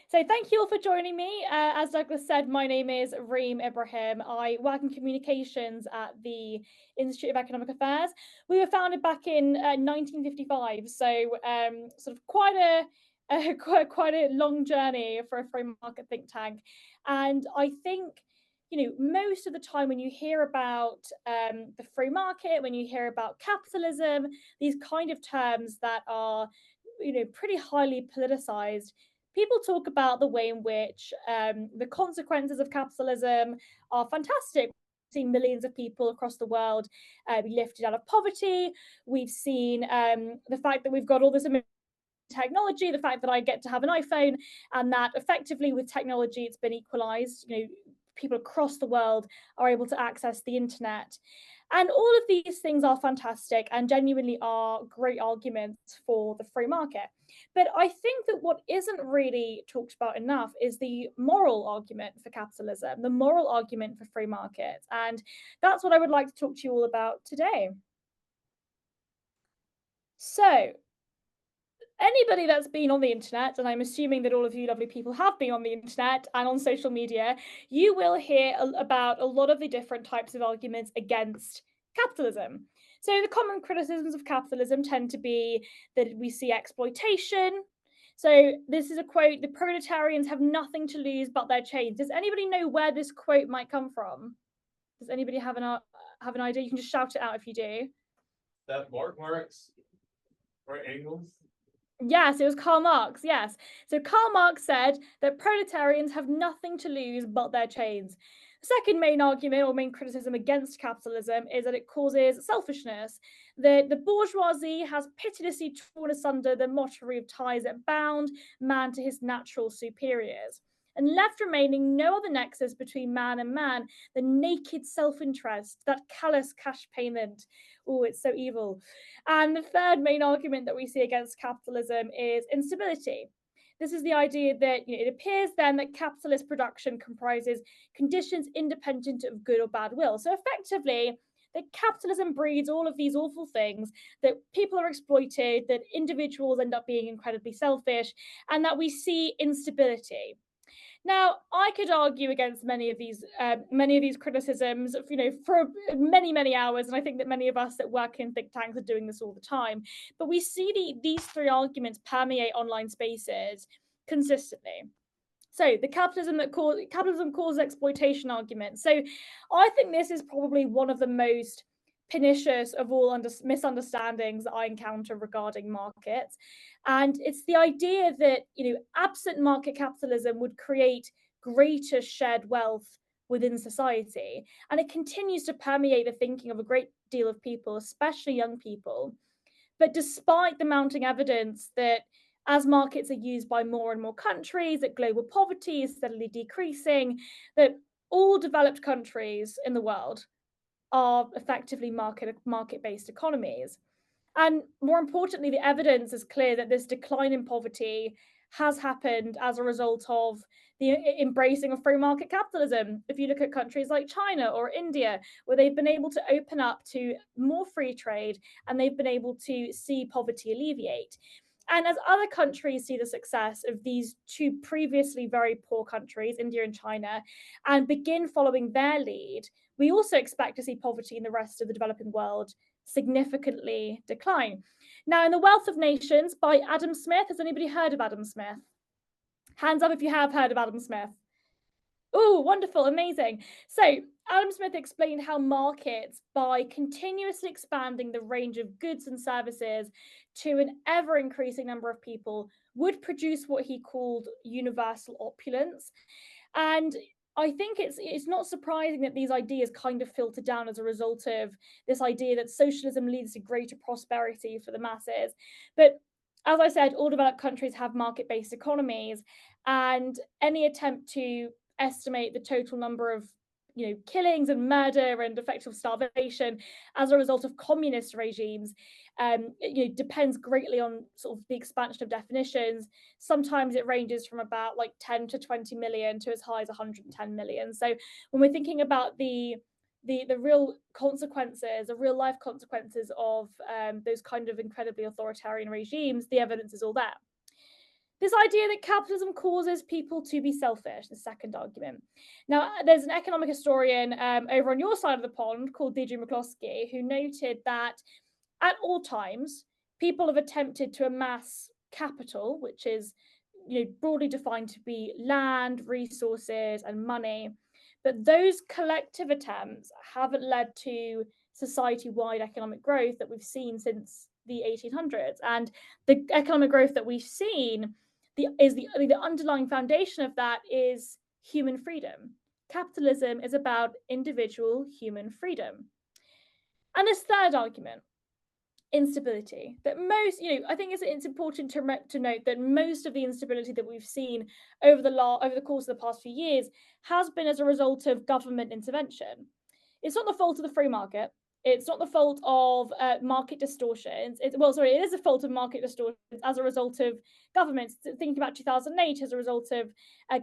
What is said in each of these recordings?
So thank you all for joining me. As Douglas said, my name is Reem Ibrahim. I work in communications at the Institute of Economic Affairs. We were founded back in 1955, so sort of quite a long journey for a free market think tank. And I think, most of the time when you hear about the free market, when you hear about capitalism, these kind of terms that are, pretty highly politicized, people talk about the way in which the consequences of capitalism are fantastic. We've seen millions of people across the world be lifted out of poverty. We've seen the fact that we've got all this technology, the fact that I get to have an iPhone, and that effectively with technology it's been equalized. People across the world are able to access the internet. And all of these things are fantastic and genuinely are great arguments for the free market. But I think that what isn't really talked about enough is the moral argument for capitalism, the moral argument for free markets. And that's what I would like to talk to you all about today. So, anybody that's been on the internet, and I'm assuming that all of you lovely people have been on the internet and on social media, you will hear about a lot of the different types of arguments against capitalism. So the common criticisms of capitalism tend to be that we see exploitation. So this is a quote: "The proletarians have nothing to lose but their chains." Does anybody know where this quote might come from? Does anybody have an idea? You can just shout it out if you do. That Marx or Engels? Yes, it was Karl Marx. Yes. So Karl Marx said that proletarians have nothing to lose but their chains. The second main argument or main criticism against capitalism is that it causes selfishness. The bourgeoisie has pitilessly torn asunder the mottery of ties that bound man to his natural superiors, and left remaining no other nexus between man and man than naked self-interest, that callous cash payment. Oh, it's so evil. And the third main argument that we see against capitalism is instability. This is the idea that it appears then that capitalist production comprises conditions independent of good or bad will. So effectively, that capitalism breeds all of these awful things, that people are exploited, that individuals end up being incredibly selfish, and that we see instability. Now, I could argue against many of these criticisms, for many hours, and I think that many of us that work in think tanks are doing this all the time. But we see these three arguments permeate online spaces consistently. So the capitalism causes exploitation argument. So I think this is probably one of the most pernicious of all misunderstandings that I encounter regarding markets. And it's the idea that, absent market capitalism would create greater shared wealth within society. And it continues to permeate the thinking of a great deal of people, especially young people. But despite the mounting evidence that as markets are used by more and more countries, that global poverty is steadily decreasing, that all developed countries in the world are effectively market-based economies. And more importantly, the evidence is clear that this decline in poverty has happened as a result of the embracing of free market capitalism. If you look at countries like China or India, where they've been able to open up to more free trade and they've been able to see poverty alleviate. And as other countries see the success of these two previously very poor countries, India and China, and begin following their lead, we also expect to see poverty in the rest of the developing world significantly decline. Now, in The Wealth of Nations by Adam Smith, has anybody heard of Adam Smith? Hands up if you have heard of Adam Smith. Oh, wonderful, amazing. So Adam Smith explained how markets, by continuously expanding the range of goods and services to an ever increasing number of people, would produce what he called universal opulence. And I think it's not surprising that these ideas kind of filter down as a result of this idea that socialism leads to greater prosperity for the masses. But as I said, all developed countries have market-based economies, and any attempt to estimate the total number of killings and murder and effective starvation as a result of communist regimes depends greatly on sort of the expansion of definitions. Sometimes it ranges from about like 10 to 20 million to as high as 110 million. So when we're thinking about the real consequences, the real life consequences of those kind of incredibly authoritarian regimes, the evidence is all there. This idea that capitalism causes people to be selfish, the second argument. Now, there's an economic historian over on your side of the pond called Deirdre McCloskey who noted that at all times, people have attempted to amass capital, which is broadly defined to be land, resources, and money. But those collective attempts haven't led to society-wide economic growth that we've seen since the 1800s. And the economic growth that we've seen the underlying foundation of that is human freedom. Capitalism is about individual human freedom. And this third argument, instability, that most, I think it's important to note that most of the instability that we've seen over the course of the past few years has been as a result of government intervention. It's not the fault of the free market. It's not the fault of market distortions. It is the fault of market distortions as a result of governments. Thinking about 2008 as a result of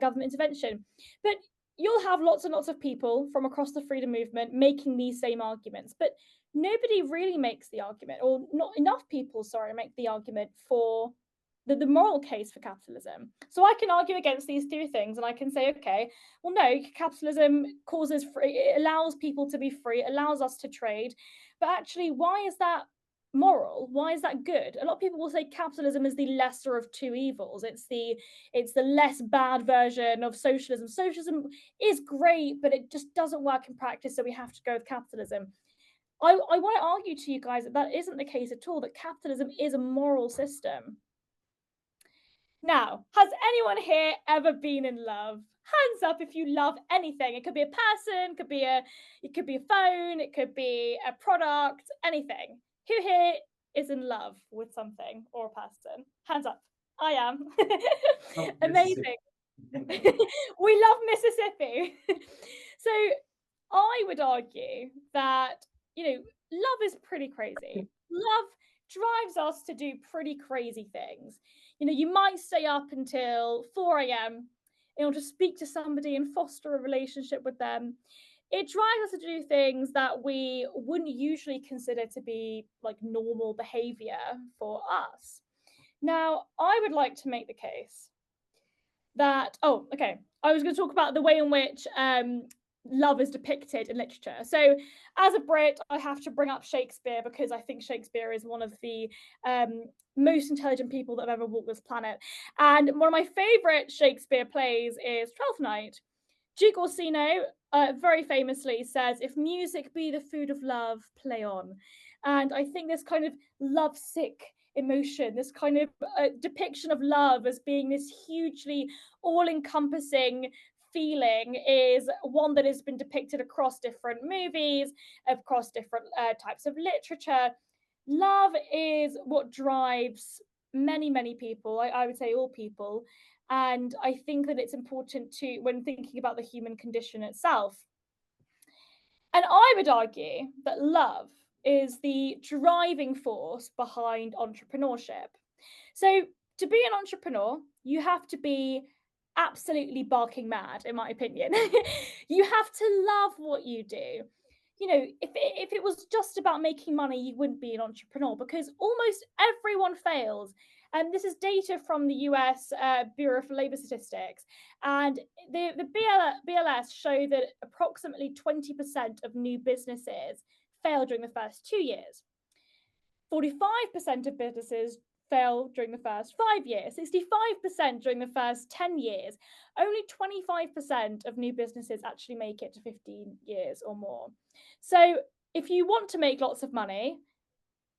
government intervention. But you'll have lots and lots of people from across the freedom movement making these same arguments. But nobody really makes the argument, or not enough people, make the argument for the moral case for capitalism. So I can argue against these two things and I can say, okay, well, no, capitalism causes free, it allows people to be free, it allows us to trade. But actually, why is that moral? Why is that good? A lot of people will say capitalism is the lesser of two evils. It's the less bad version of socialism. Socialism is great, but it just doesn't work in practice, so we have to go with capitalism. I want to argue to you guys that isn't the case at all, that capitalism is a moral system. Now, has anyone here ever been in love? Hands up if you love anything. It could be a person, it could be a phone, it could be a product, anything. Who here is in love with something or a person? Hands up. I am. Oh, Amazing. We love Mississippi. So I would argue that, love is pretty crazy. Love drives us to do pretty crazy things. You might stay up until 4 a.m. in order to speak to somebody and foster a relationship with them. It drives us to do things that we wouldn't usually consider to be like normal behavior for us. Now, I would like to make the case that, I was going to talk about the way in which love is depicted in literature. So as a Brit, I have to bring up Shakespeare because I think Shakespeare is one of the most intelligent people that have ever walked this planet. And one of my favorite Shakespeare plays is Twelfth Night. Duke Orsino very famously says, "If music be the food of love, play on." And I think this kind of lovesick emotion, this kind of depiction of love as being this hugely all-encompassing feeling, is one that has been depicted across different movies, across different types of literature. Love is what drives many people, I would say all people, and I think that it's important to, when thinking about the human condition itself. And I would argue that love is the driving force behind entrepreneurship. So to be an entrepreneur, you have to be absolutely barking mad, in my opinion. You have to love what you do. If it was just about making money, you wouldn't be an entrepreneur, because almost everyone fails. And this is data from the US Bureau for Labor Statistics. And the BLS show that approximately 20% of new businesses fail during the first 2 years. 45% of businesses fail during the first 5 years, 65% during the first 10 years. Only 25% of new businesses actually make it to 15 years or more. So if you want to make lots of money,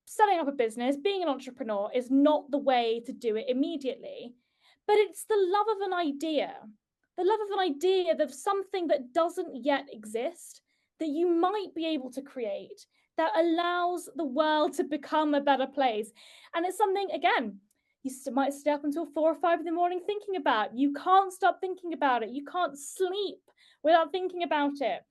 setting up a business, being an entrepreneur is not the way to do it immediately. But it's the love of an idea, of something that doesn't yet exist, that you might be able to create, that allows the world to become a better place. And it's something, again, you might stay up until 4 or 5 in the morning thinking about. You can't stop thinking about it. You can't sleep without thinking about it.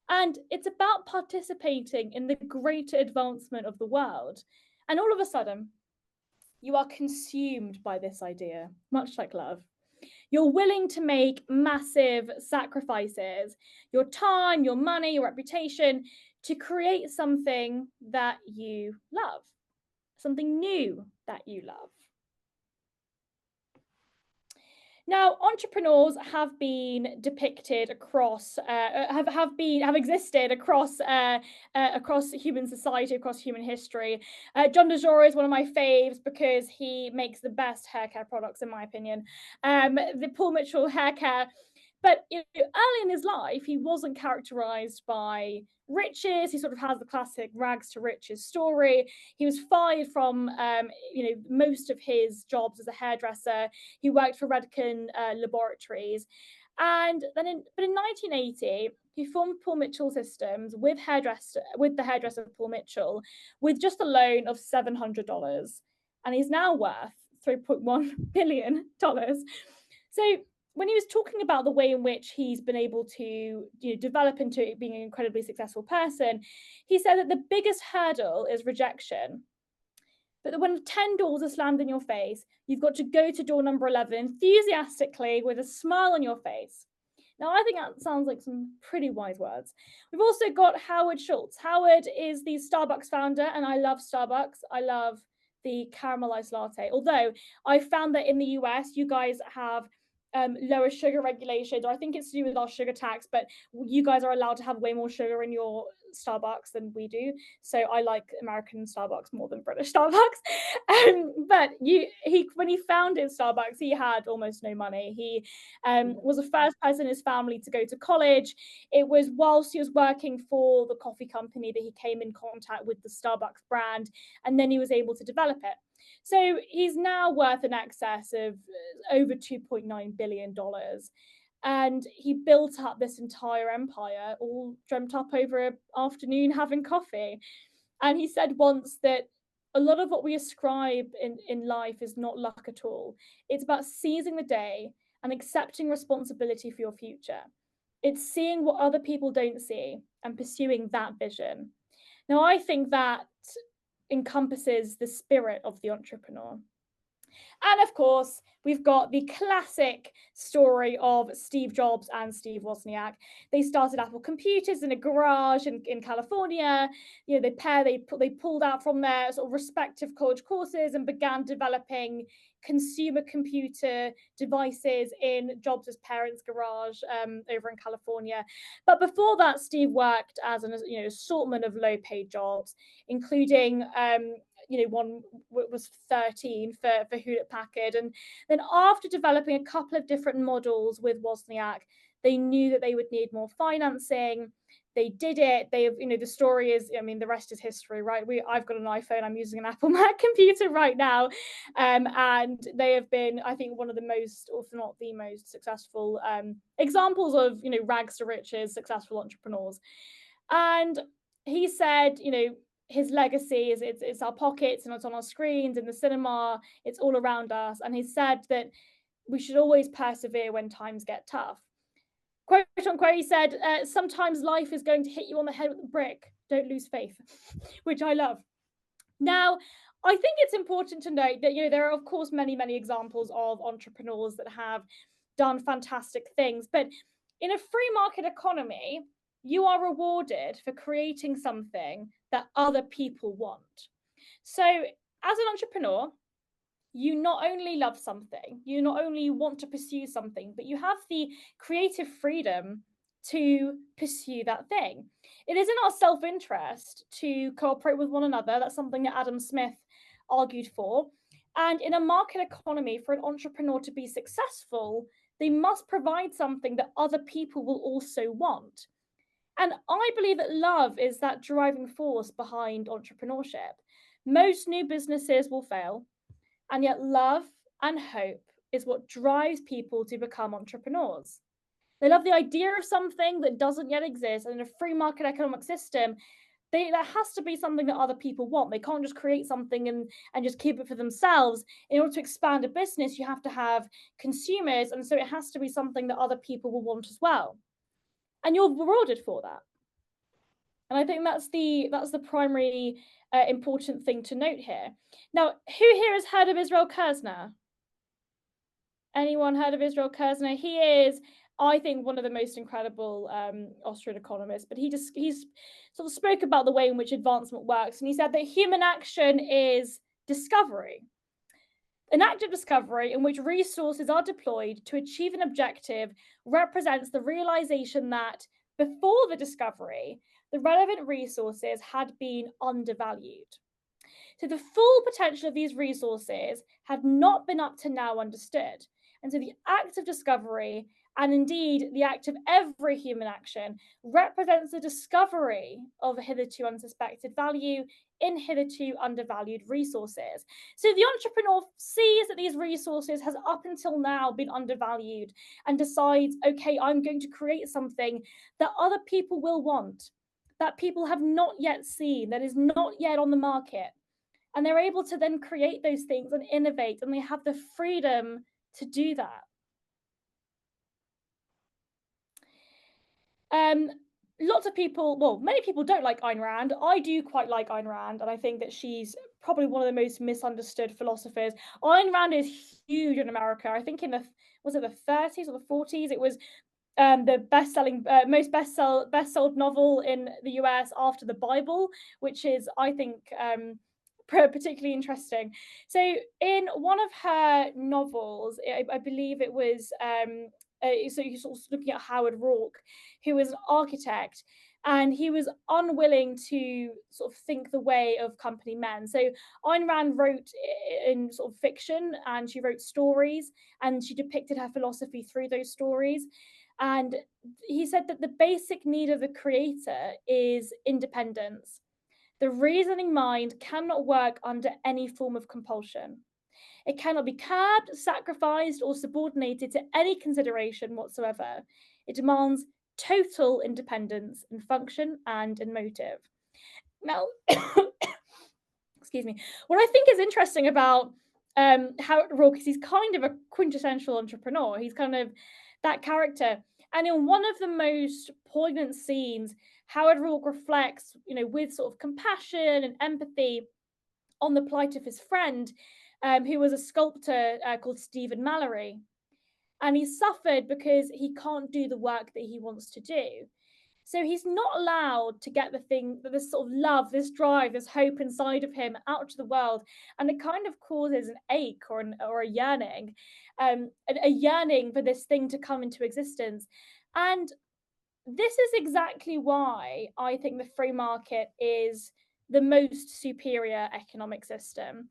And it's about participating in the greater advancement of the world. And all of a sudden, you are consumed by this idea, much like love. You're willing to make massive sacrifices, your time, your money, your reputation, to create something that you love, something new that you love. Now, entrepreneurs have been depicted across, have existed across across human society, across human history. John DeJour is one of my faves because he makes the best hair care products, in my opinion. The Paul Mitchell hair care. But early in his life, he wasn't characterized by riches. He sort of has the classic rags to riches story. He was fired from, most of his jobs as a hairdresser. He worked for Redken Laboratories. And then in 1980, he formed Paul Mitchell Systems with the hairdresser Paul Mitchell with just a loan of $700. And he's now worth $3.1 billion. So when he was talking about the way in which he's been able to develop into being an incredibly successful person, he said that the biggest hurdle is rejection. But when 10 doors are slammed in your face, you've got to go to door number 11 enthusiastically with a smile on your face. Now, I think that sounds like some pretty wise words. We've also got Howard Schultz. Howard is the Starbucks founder, and I love Starbucks. I love the caramelized latte. Although I found that in the US, you guys have lower sugar regulations, or I think it's to do with our sugar tax, but you guys are allowed to have way more sugar in your Starbucks than we do. So I like American Starbucks more than British Starbucks. But when he founded Starbucks, he had almost no money. He was the first person in his family to go to college. It was whilst he was working for the coffee company that he came in contact with the Starbucks brand, and then he was able to develop it. So he's now worth in excess of over $2.9 billion. And he built up this entire empire, all dreamt up over an afternoon having coffee. And he said once that a lot of what we ascribe in life is not luck at all. It's about seizing the day and accepting responsibility for your future. It's seeing what other people don't see and pursuing that vision. Now, I think that encompasses the spirit of the entrepreneur. And of course, we've got the classic story of Steve Jobs and Steve Wozniak. They started Apple Computers in a garage in California. They pulled out from their sort of respective college courses and began developing consumer computer devices in Jobs' parents' garage over in California. But before that, Steve worked as an assortment of low-paid jobs, including one was 13 for Hewlett Packard. And then after developing a couple of different models with Wozniak, they knew that they would need more financing. They did it. The story is, the rest is history, right? I've got an iPhone. I'm using an Apple Mac computer right now. And they have been, I think, one of the most, if not the most successful examples of, rags to riches, successful entrepreneurs. And he said, his legacy is it's our pockets and it's on our screens in the cinema, it's all around us. And he said that we should always persevere when times get tough. Quote unquote, he said, sometimes life is going to hit you on the head with a brick. Don't lose faith, which I love. Now, I think it's important to note that, there are, of course, many, many examples of entrepreneurs that have done fantastic things. But in a free market economy, you are rewarded for creating something that other people want. So as an entrepreneur, you not only love something, you not only want to pursue something, but you have the creative freedom to pursue that thing. It is in our self-interest to cooperate with one another. That's something that Adam Smith argued for. And in a market economy, for an entrepreneur to be successful, they must provide something that other people will also want. And I believe that love is that driving force behind entrepreneurship. Most new businesses will fail, and yet love and hope is what drives people to become entrepreneurs. They love the idea of something that doesn't yet exist, and in a free market economic system, there has to be something that other people want. They can't just create something and just keep it for themselves. In order to expand a business, you have to have consumers, and so it has to be something that other people will want as well. And you're rewarded for that. And I think that's the primary important thing to note here. Now, who here has heard of Israel Kirzner? Anyone heard of Israel Kirzner? He is, I think, one of the most incredible Austrian economists, but he's sort of spoke about the way in which advancement works. And he said that human action is discovery. An act of discovery in which resources are deployed to achieve an objective represents the realization that before the discovery, the relevant resources had been undervalued. So the full potential of these resources had not been up to now understood. And so the act of discovery, and indeed the act of every human action, represents the discovery of a hitherto unsuspected value in hitherto undervalued resources. So the entrepreneur sees that these resources has up until now been undervalued and decides, okay, I'm going to create something that other people will want, that people have not yet seen, that is not yet on the market. And they're able to then create those things and innovate, and they have the freedom to do that. Lots of people, well, many people don't like Ayn Rand. I do quite like Ayn Rand, and I think that she's probably one of the most misunderstood philosophers. Ayn Rand is huge in America. I think in the, was it the 30s or the 40s? It was the best-selling, most best-sold novel in the US after the Bible, which is, I think, particularly interesting. So, in one of her novels, I believe it was, so you're sort of looking at Howard Rourke, who was an architect, and he was unwilling to sort of think the way of company men. So Ayn Rand wrote in sort of fiction, and she wrote stories, and she depicted her philosophy through those stories. And he said that the basic need of the creator is independence. The reasoning mind cannot work under any form of compulsion. It cannot be curbed, sacrificed, or subordinated to any consideration whatsoever. It demands total independence in function and in motive. Now, excuse me, what I think is interesting about Howard Rourke is he's kind of a quintessential entrepreneur. He's kind of that character. And in one of the most poignant scenes, Howard Rourke reflects, with sort of compassion and empathy on the plight of his friend, who was a sculptor called Stephen Mallory. And he suffered because he can't do the work that he wants to do. So he's not allowed to get the thing, this sort of love, this drive, this hope inside of him out to the world. And it kind of causes an ache or a yearning, a yearning for this thing to come into existence. And this is exactly why I think the free market is the most superior economic system.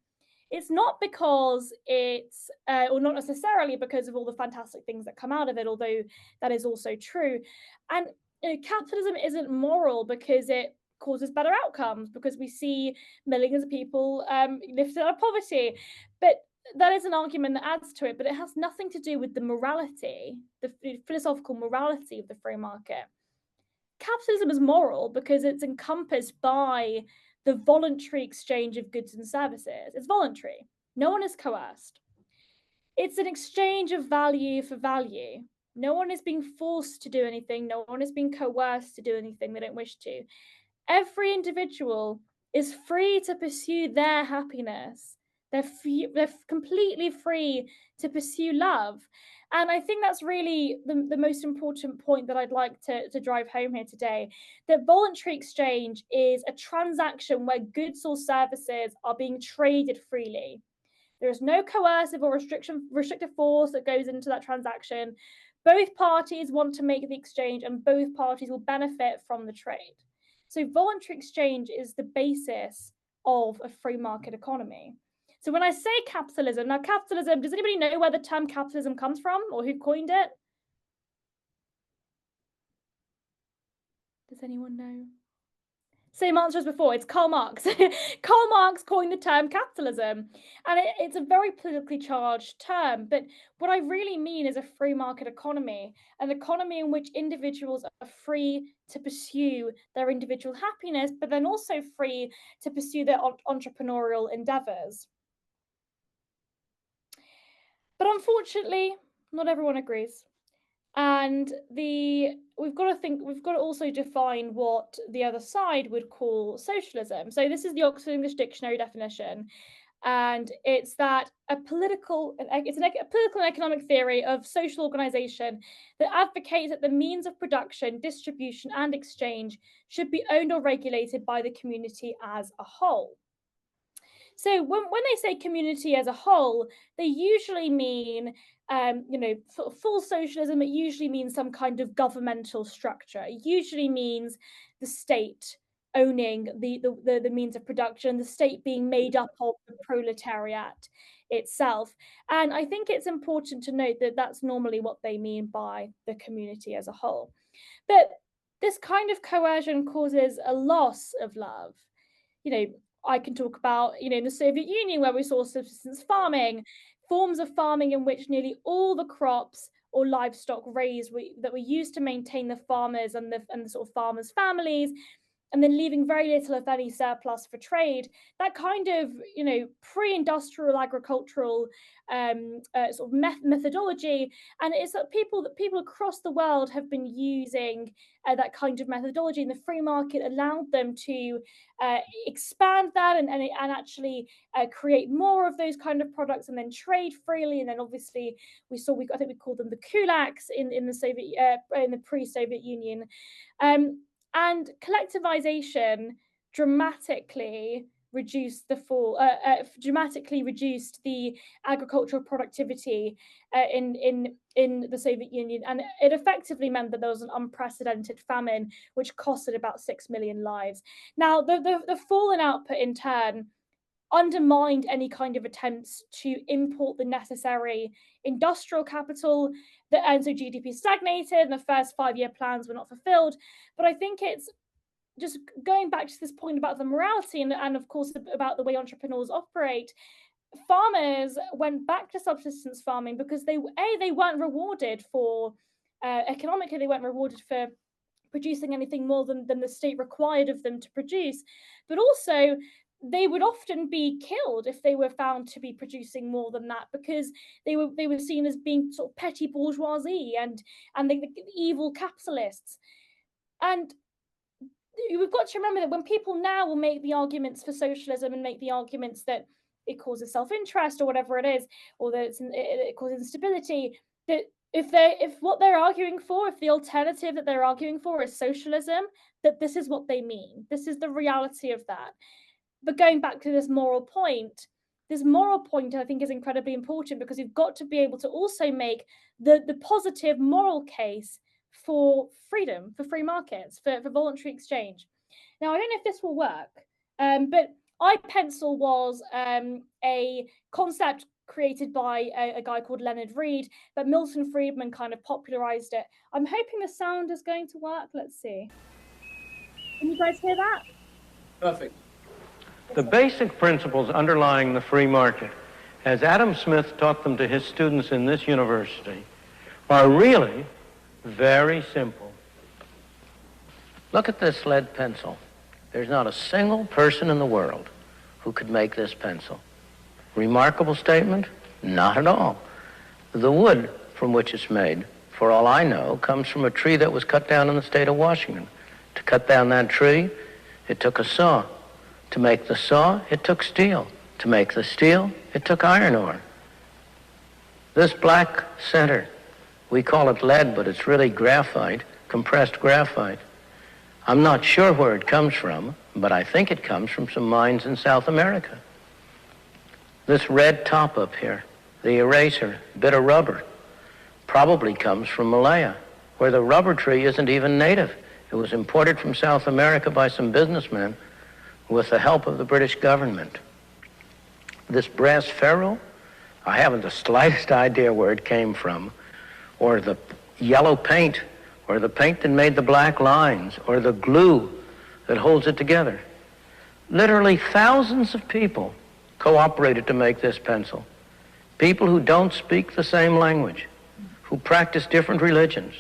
It's not because it's, or not necessarily because of all the fantastic things that come out of it, although that is also true. And capitalism isn't moral because it causes better outcomes, because we see millions of people lifted out of poverty. But that is an argument that adds to it, but it has nothing to do with the morality, the philosophical morality of the free market. Capitalism is moral because it's encompassed by the voluntary exchange of goods and services. It's voluntary. No one is coerced. It's an exchange of value for value. No one is being forced to do anything. No one is being coerced to do anything they don't wish to. Every individual is free to pursue their happiness. They're completely free to pursue love. And I think that's really the most important point that I'd like to drive home here today, that voluntary exchange is a transaction where goods or services are being traded freely. There is no coercive or restrictive force that goes into that transaction. Both parties want to make the exchange, and both parties will benefit from the trade. So voluntary exchange is the basis of a free market economy. So when I say capitalism, now capitalism, does anybody know where the term capitalism comes from or who coined it? Does anyone know? Same answer as before, it's Karl Marx. Karl Marx coined the term capitalism, and it's a very politically charged term. But what I really mean is a free market economy, an economy in which individuals are free to pursue their individual happiness, but then also free to pursue their entrepreneurial endeavors. But unfortunately, not everyone agrees. And we've got to also define what the other side would call socialism. So this is the Oxford English Dictionary definition, and it's that a political and economic theory of social organization that advocates that the means of production, distribution, and exchange should be owned or regulated by the community as a whole. So when they say community as a whole, they usually mean, for full socialism, it usually means some kind of governmental structure. It usually means the state owning the means of production, the state being made up of the proletariat itself. And I think it's important to note that that's normally what they mean by the community as a whole. But this kind of coercion causes a loss of love. You know, I can talk about, in the Soviet Union, where we saw subsistence farming, forms of farming in which nearly all the crops or livestock raised that were used to maintain the farmers and the sort of farmers' families, and then leaving very little of any surplus for trade. That kind of, pre-industrial agricultural sort of methodology, and it's that people across the world have been using that kind of methodology, and the free market allowed them to expand that and actually create more of those kind of products and then trade freely. And then obviously I think we called them the kulaks in the Soviet in the pre-Soviet Union. And collectivization dramatically reduced the agricultural productivity in the Soviet Union, and it effectively meant that there was an unprecedented famine, which costed about 6 million lives. Now, the fall in output in turn undermined any kind of attempts to import the necessary industrial capital, and so GDP stagnated, and the first 5-year plans were not fulfilled. But I think it's just going back to this point about the morality and of course about the way entrepreneurs operate. Farmers went back to subsistence farming because they weren't rewarded for economically, they weren't rewarded for producing anything more than the state required of them to produce, but also they would often be killed if they were found to be producing more than that, because they were seen as being sort of petty bourgeoisie and the evil capitalists. And we've got to remember that when people now will make the arguments for socialism and make the arguments that it causes self-interest or whatever it is, or that it causes instability, that if what they're arguing for, if the alternative that they're arguing for is socialism, that this is what they mean. This is the reality of that. But going back to this moral point I think is incredibly important, because you've got to be able to also make the positive moral case for freedom, for free markets, for voluntary exchange. Now, I don't know if this will work, but iPencil was a concept created by a guy called Leonard Read, but Milton Friedman kind of popularized it. I'm hoping the sound is going to work. Let's see. Can you guys hear that? Perfect. The basic principles underlying the free market, as Adam Smith taught them to his students in this university, are really very simple. Look at this lead pencil. There's not a single person in the world who could make this pencil. Remarkable statement? Not at all. The wood from which it's made, for all I know, comes from a tree that was cut down in the state of Washington. To cut down that tree, it took a saw. To make the saw, it took steel. To make the steel, it took iron ore. This black center, we call it lead, but it's really graphite, compressed graphite. I'm not sure where it comes from, but I think it comes from some mines in South America. This red top up here, the eraser, bit of rubber, probably comes from Malaya, where the rubber tree isn't even native. It was imported from South America by some businessmen with the help of the British government. This brass ferrule, I haven't the slightest idea where it came from, or the yellow paint, or the paint that made the black lines, or the glue that holds it together. Literally thousands of people cooperated to make this pencil. People who don't speak the same language, who practice different religions,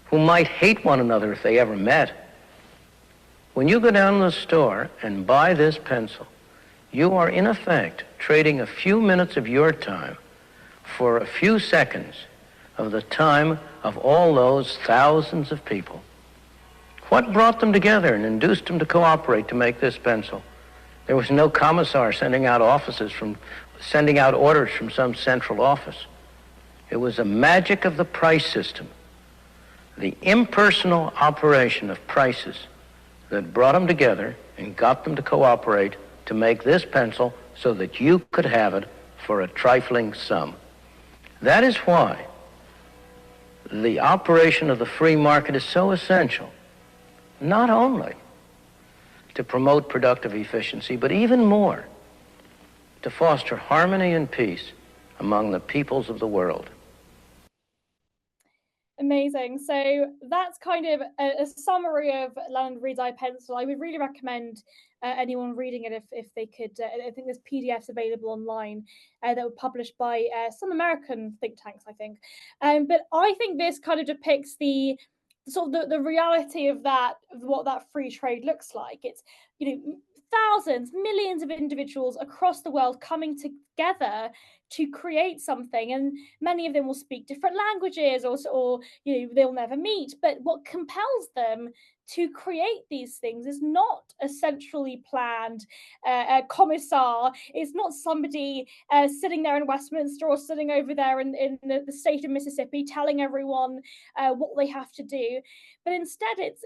who might hate one another if they ever met. When you go down to the store and buy this pencil, you are in effect trading a few minutes of your time for a few seconds of the time of all those thousands of people. What brought them together and induced them to cooperate to make this pencil? There was no commissar sending out orders from some central office. It was the magic of the price system, the impersonal operation of prices, that brought them together and got them to cooperate to make this pencil so that you could have it for a trifling sum. That is why the operation of the free market is so essential, not only to promote productive efficiency, but even more, to foster harmony and peace among the peoples of the world. Amazing. So that's kind of a summary of Leonard Reed's I, Pencil. I would really recommend anyone reading it if they could. I think there's PDFs available online that were published by some American think tanks, I think. But I think this kind of depicts the sort of the reality of that, of what that free trade looks like. It's, thousands, millions of individuals across the world coming together to create something, and many of them will speak different languages, or they'll never meet. But what compels them to create these things is not a centrally planned commissar. It's not somebody sitting there in Westminster or sitting over there in the state of Mississippi telling everyone what they have to do. But instead, it's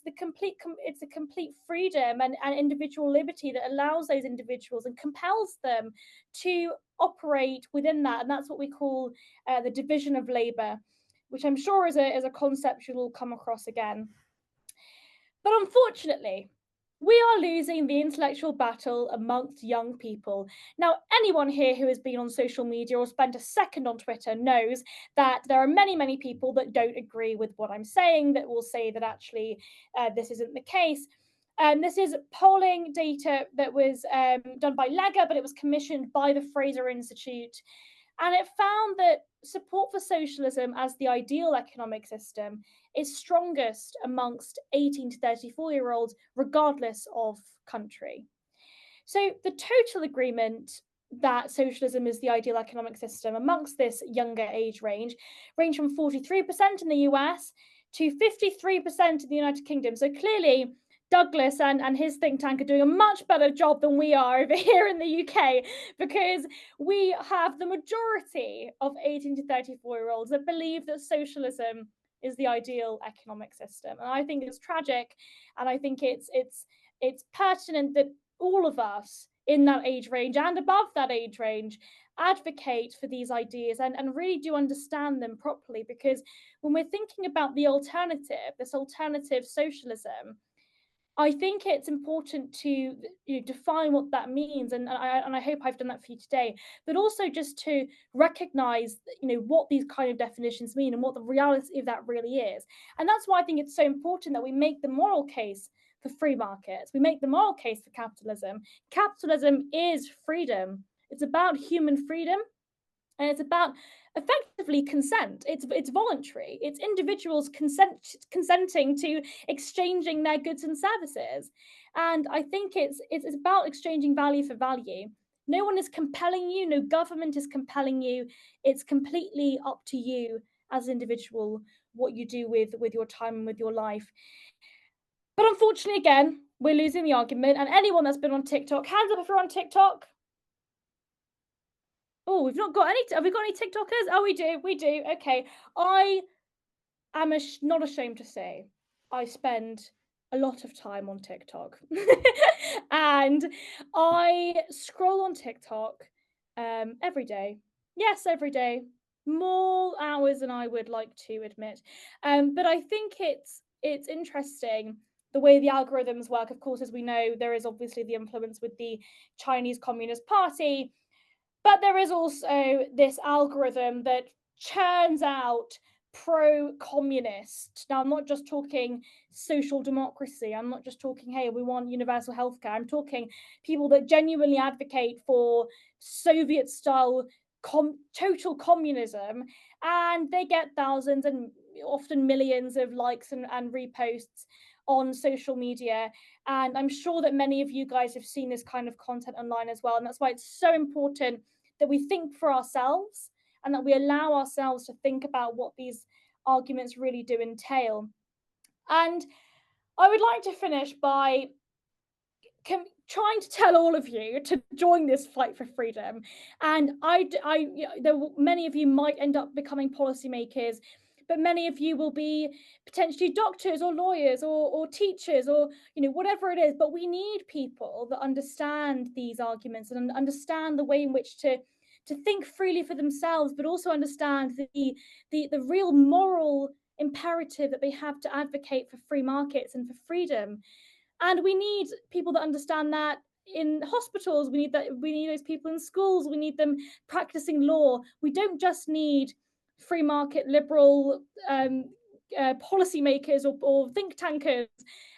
a complete freedom and individual liberty that allows those individuals and compels them to operate within that, and that's what we call the division of labor, which I'm sure is a concept you'll come across again. But unfortunately, we are losing the intellectual battle amongst young people. Now, anyone here who has been on social media or spent a second on Twitter knows that there are many, many people that don't agree with what I'm saying, that will say that actually this isn't the case. This is polling data that was done by Lega, but it was commissioned by the Fraser Institute. And it found that support for socialism as the ideal economic system is strongest amongst 18 to 34-year-olds, regardless of country. So the total agreement that socialism is the ideal economic system amongst this younger age range from 43% in the US to 53% in the United Kingdom. So clearly, Douglas and his think tank are doing a much better job than we are over here in the UK, because we have the majority of 18 to 34-year-olds that believe that socialism is the ideal economic system. And I think it's tragic, and I think it's pertinent that all of us in that age range and above that age range advocate for these ideas and really do understand them properly, because when we're thinking about the alternative, this alternative socialism, I think it's important to define what that means, and I hope I've done that for you today. But also just to recognise, what these kind of definitions mean and what the reality of that really is. And that's why I think it's so important that we make the moral case for free markets. We make the moral case for capitalism. Capitalism is freedom. It's about human freedom, and it's about effectively consent. It's voluntary. It's individuals consenting to exchanging their goods and services. And I think it's about exchanging value for value. No one is compelling you. No government is compelling you. It's completely up to you as an individual what you do with your time and with your life. But unfortunately, again, we're losing the argument. And anyone that's been on TikTok, hands up if you're on TikTok. Oh, we've not got any. Have we got any TikTokers? Oh, we do. Okay. I am not ashamed to say I spend a lot of time on TikTok. And I scroll on TikTok every day. Yes, every day. More hours than I would like to admit. But I think it's interesting the way the algorithms work. Of course, as we know, there is obviously the influence with the Chinese Communist Party. But there is also this algorithm that churns out pro-communist. Now, I'm not just talking social democracy. I'm not just talking, hey, we want universal healthcare. I'm talking people that genuinely advocate for Soviet-style total communism. And they get thousands and often millions of likes and reposts on social media. And I'm sure that many of you guys have seen this kind of content online as well. And that's why it's so important that we think for ourselves and that we allow ourselves to think about what these arguments really do entail. And I would like to finish by trying to tell all of you to join this fight for freedom. And many of you might end up becoming policymakers, but many of you will be potentially doctors or lawyers or teachers or, you know, whatever it is. But we need people that understand these arguments and understand the way in which to think freely for themselves, but also understand the real moral imperative that they have to advocate for free markets and for freedom. And we need people that understand that in hospitals. We need those people in schools. We need them practicing law. We don't just need free market liberal policymakers or think tankers.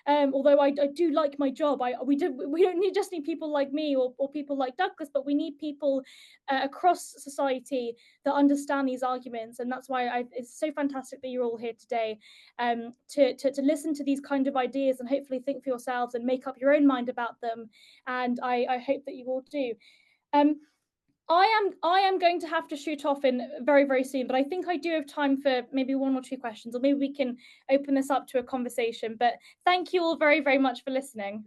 Although I do like my job, we don't just need people like me or people like Douglas, but we need people across society that understand these arguments. And that's why it's so fantastic that you're all here today, to listen to these kind of ideas and hopefully think for yourselves and make up your own mind about them. And I hope that you all do. I am going to have to shoot off in very, very soon, but I think I do have time for maybe 1 or 2 questions, or maybe we can open this up to a conversation. But thank you all very, very much for listening.